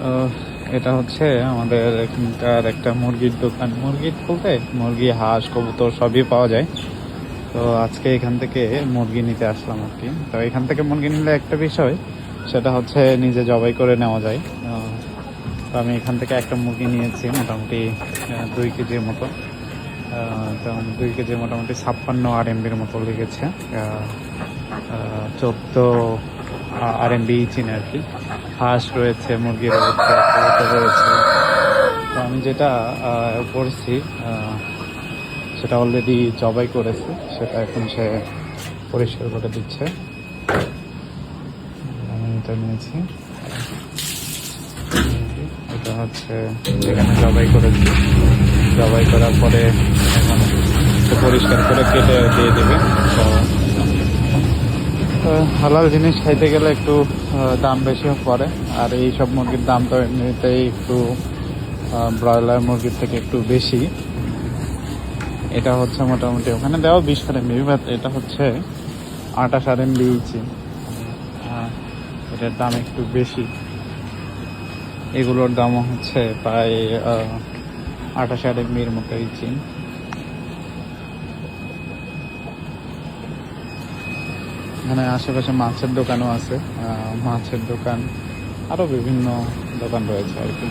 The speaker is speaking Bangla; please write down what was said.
আহ, এটা হচ্ছে আমাদের এখানকার একটা মুরগির দোকান। মুরগির বলতে মুরগি, হাঁস, কবুতর সবই পাওয়া যায়। তো আজকে এখান থেকে মুরগি নিতে আসলাম আর কি। তো এখান থেকে মুরগি নিলে একটা বিষয়, সেটা হচ্ছে নিজে জবাই করে নেওয়া যায়। তো আমি এখান থেকে একটা মুরগি নিয়েছি, মোটামুটি 2 কেজির মতো। তো 2 কেজি মোটামুটি 56 RMB মতো লেগেছে। 14 RMB চিনি আর কি। হাঁস রয়েছে, মুরগি রয়েছে, কবুতর রয়েছে। তো আমি যেটা করেছি, সেটা অলরেডি জবাই করেছে, সেটা এখন সে পরিষ্কার করে দিচ্ছে। আমি এটা নিয়েছি, এটা হচ্ছে যেখানে জবাই করেছি। জবাই করার পরে এখন সে পরিষ্কার করে কেটে দিয়ে দেবে। তো হালাল জিনিস খাইতে গেলে একটু দাম বেশিও পড়ে। আর এই সব মুরগির দাম তো এমনিতেই একটু ব্রয়লার মুরগির থেকে একটু বেশি। এটা হচ্ছে মোটামুটি ওখানে দেওয়া 20 RMB, বাট এটা হচ্ছে 28 RMB ইঞ্চি। এটার দাম একটু বেশি। এগুলোর দামও হচ্ছে প্রায় 28 RMB মতো ইঞ্চি। এখানে আশেপাশে মাছের দোকানও আছে, মাছের দোকান, আরো বিভিন্ন দোকান রয়েছে আর কি।